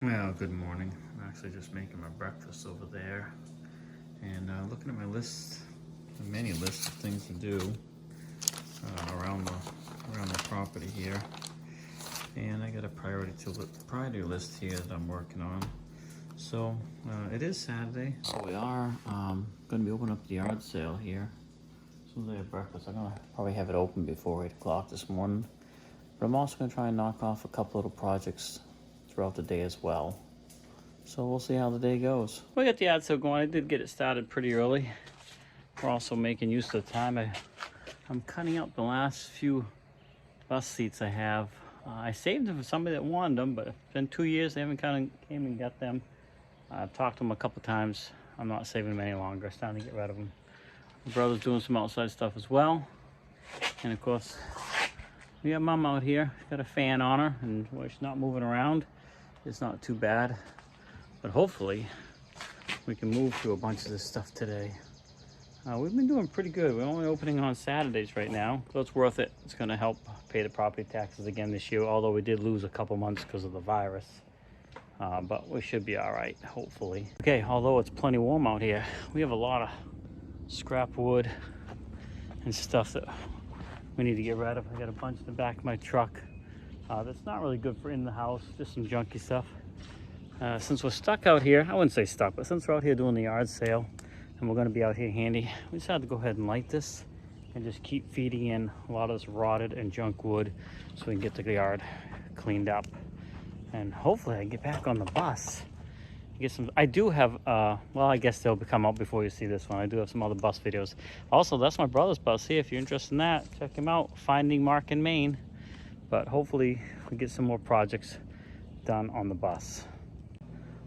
Well, good morning. I'm actually just making my breakfast over there and looking at my list, many lists of things to do around the property here. And I got a priority list here that I'm working on. So it is Saturday, so we are going to be opening up the yard sale here. As soon as I have breakfast, I'm going to probably have it open before 8 o'clock this morning. But I'm also going to try and knock off a couple little projects throughout the day as well. So we'll see how the day goes. We got the yard sale going. I did get it started pretty early. We're also making use of the time. I'm cutting out the last few bus seats I have. I saved them for somebody that wanted them, but it's been 2 years. They haven't came and got them. I've talked to them a couple times. I'm not saving them any longer. It's time to get rid of them. My brother's doing some outside stuff as well. And of course, we got Mom out here. She's got a fan on her, and when she's not moving around, it's not too bad. But hopefully, we can move through a bunch of this stuff today. We've been doing pretty good. We're only opening on Saturdays right now, so it's worth it. It's going to help pay the property taxes again this year, although we did lose a couple months because of the virus. But we should be all right, hopefully. Okay, although it's plenty warm out here, we have a lot of scrap wood and stuff that we need to get rid of. I got a bunch in the back of my truck that's not really good for in the house, just some junky stuff. Since we're stuck out here, I wouldn't say stuck, but since we're out here doing the yard sale and we're going to be out here handy, we decided to go ahead and light this and just keep feeding in a lot of this rotted and junk wood so we can get the yard cleaned up. And hopefully I get back on the bus. Get some. I do have, well, I guess they'll come out before you see this one. I do have some other bus videos. Also, that's my brother's bus here. If you're interested in that, check him out. Finding Mark in Maine. But hopefully we get some more projects done on the bus.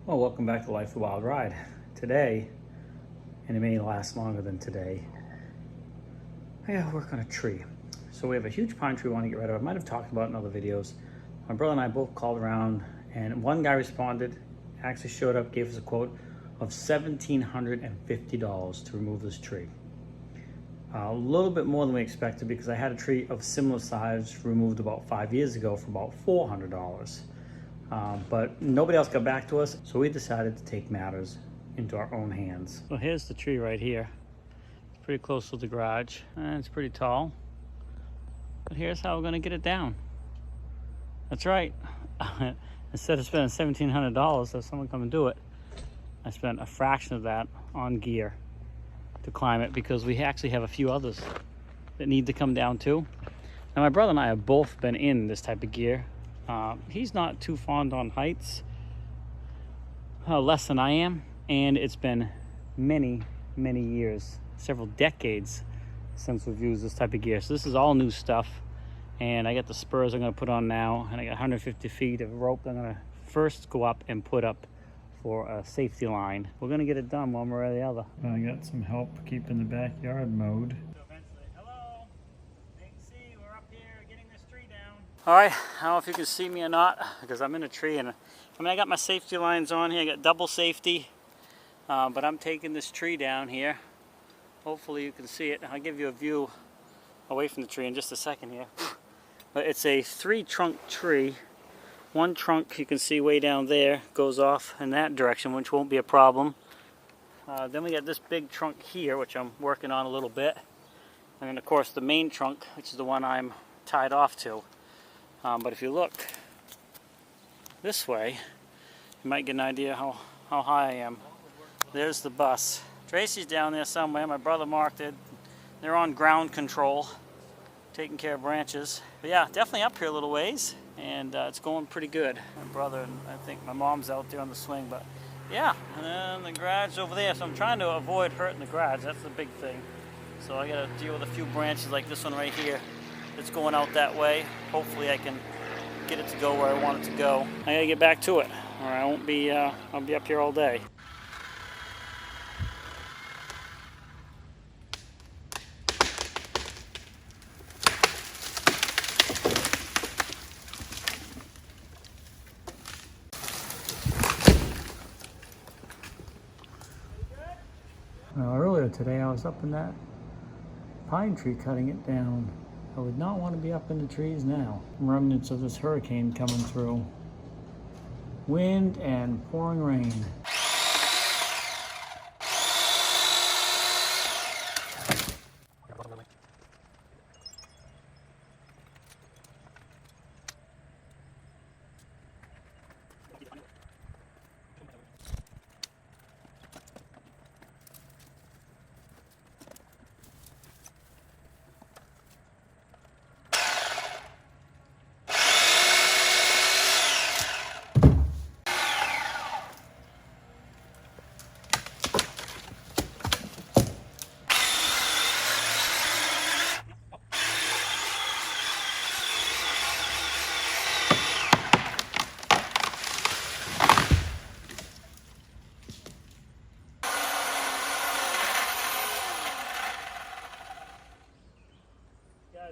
Well, welcome back to Life of the Wild Ride. Today, and it may last longer than today, I gotta work on a tree. So we have a huge pine tree we want to get rid of. I might have talked about it in other videos. My brother and I both called around, and one guy responded, actually showed up, gave us a quote of $1,750 to remove this tree. A little bit more than we expected because I had a tree of similar size removed about 5 years ago for about $400. But nobody else got back to us, so we decided to take matters into our own hands. So here's the tree right here. It's pretty close to the garage, and it's pretty tall. But here's how we're gonna get it down. That's right. Instead of spending $1,700 to have someone come and do it, I spent a fraction of that on gear to climb it because we actually have a few others that need to come down too. Now my brother and I have both been in this type of gear. He's not too fond on heights, less than I am, and it's been many years, several decades since we've used this type of gear. So this is all new stuff, and I got the spurs I'm going to put on now, and I got 150 feet of rope I'm going to first go up and put up for a safety line. We're going to get it done one way or the other. I got some help keeping the backyard mowed. All right, I don't know if you can see me or not because I'm in a tree, and I mean I got my safety lines on here. I got double safety, but I'm taking this tree down here. Hopefully you can see it. I'll give you a view away from the tree in just a second here. But it's a 3-trunk tree. One trunk you can see way down there goes off in that direction, which won't be a problem. Then we got this big trunk here, which I'm working on a little bit, and then of course the main trunk, which is the one I'm tied off to. But if you look this way, you might get an idea how high I am. There's the bus. Tracy's down there somewhere. My brother marked it. They're on ground control, taking care of branches. But yeah, definitely up here a little ways, and it's going pretty good. My brother and I think my mom's out there on the swing, but yeah, and then the garage over there. So I'm trying to avoid hurting the garage. That's the big thing. So I got to deal with a few branches like this one right here. It's going out that way. Hopefully I can get it to go where I want it to go. I gotta get back to it, or I won't be. I'll be up here all day. Earlier today, I was up in that pine tree cutting it down. I would not want to be up in the trees now. Remnants of this hurricane coming through. wind and pouring rain.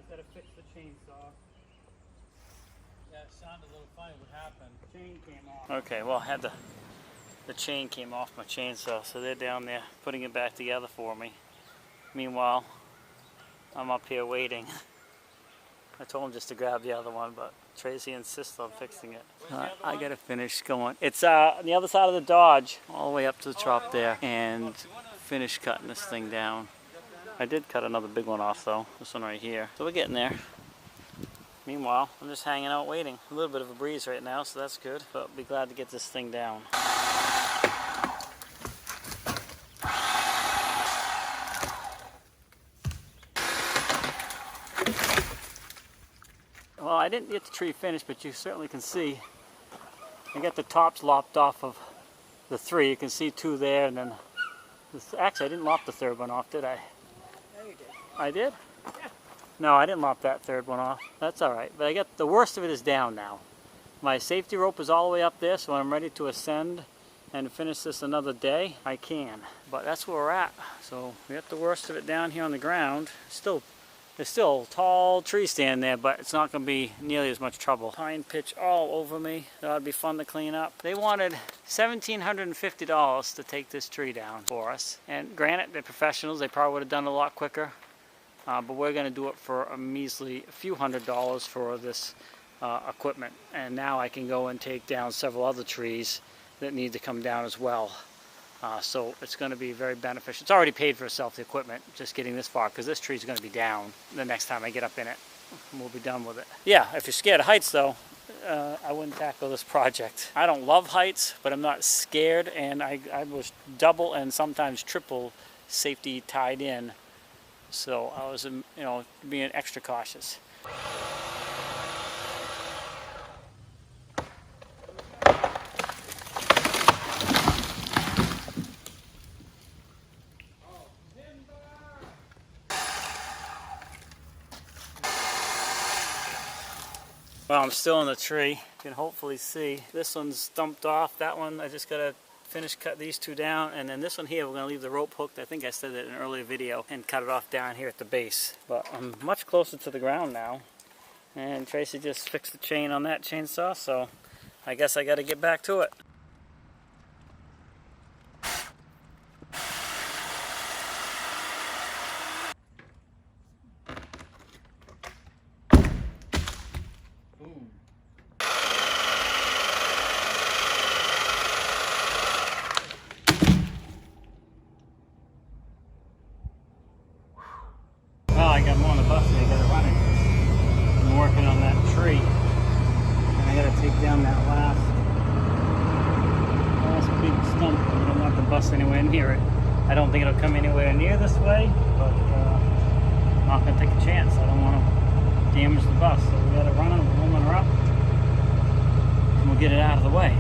Gotta fix the chainsaw. Yeah, it sounded a little funny what happened. Chain came off. Okay, well, I had the chain came off my chainsaw, so they're down there putting it back together for me. Meanwhile, I'm up here waiting. I told him just to grab the other one, but Tracy insists on fixing it. I gotta finish going. It's on the other side of the Dodge, all the way up to the top there, and finish cutting this thing down. I did cut another big one off though, this one right here. So we're getting there. Meanwhile, I'm just hanging out waiting. A little bit of a breeze right now, so that's good, but I'll be glad to get this thing down. Well, I didn't get the tree finished, but you certainly can see I got the tops lopped off of the three. You can see two there, and then actually I didn't lop the third one off, did I? No, you did. I did? Yeah. No, I didn't lop that third one off. That's all right. But I got the worst of it is down now. My safety rope is all the way up there, so when I'm ready to ascend and finish this another day, I can. But that's where we're at. So we got the worst of it down here on the ground. There's still a tall tree stand there, but it's not going to be nearly as much trouble. Pine pitch all over me. That would be fun to clean up. They wanted $1,750 to take this tree down for us. And granted, they're professionals. They probably would have done it a lot quicker. But we're going to do it for a measly few $100s for this equipment. And now I can go and take down several other trees that need to come down as well. So it's going to be very beneficial. It's already paid for itself, the equipment, just getting this far, because this tree is going to be down the next time I get up in it. We'll be done with it. Yeah, if you're scared of heights though, I wouldn't tackle this project. I don't love heights, but I'm not scared, and I was double and sometimes triple safety tied in. So I was, being extra cautious. Well, I'm still in the tree. You can hopefully see. This one's stumped off. That one, I just gotta finish cut these two down, and then this one here, we're gonna leave the rope hooked. I think I said that in an earlier video, and cut it off down here at the base. But I'm much closer to the ground now. And Tracy just fixed the chain on that chainsaw, so I guess I gotta get back to it. Well, I got more on the bus and I got it running. I'm working on that tree. And I gotta take down that last big stump. I don't want the bus anywhere near it. I don't think it'll come anywhere near this way, but I'm not gonna take a chance. I don't want to damage the bus. So we got it running, we're warming her up, and we'll get it out of the way.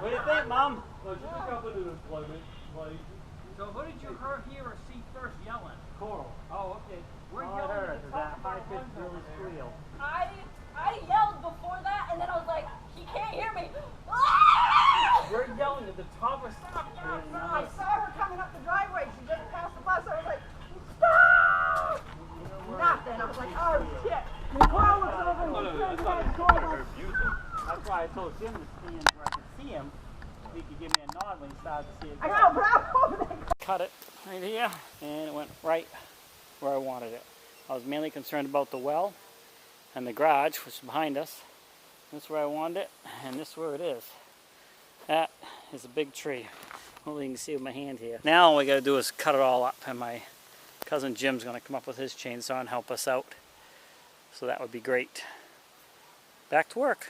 What do you think, Mom? No, just a couple of employment, buddy. So who did you hear or see first yelling? Coral. Oh, okay. We're All I yelling heard at is the that top of our high-pitched lungs really over there. squeal. I yelled before that, and then I was like, he can't hear me. Ah! We're yelling at the top of stop. I saw her coming up the driveway. She just passed the bus. I was like, stop! Nothing. I was like, oh shit. Nicole looks over and she turns her head towards us. That's why I told Jim to stand where I could see him. He could give me a nod when he started to see it. I know, but I'm over there. Cut it right here, and it went right where I wanted it. I was mainly concerned about the well and the garage, which is behind us. That's where I wanted it, and this is where it is. That is a big tree. Hopefully you can see with my hand here. Now all we gotta do is cut it all up, and my cousin Jim's gonna come up with his chainsaw and help us out. So that would be great. Back to work.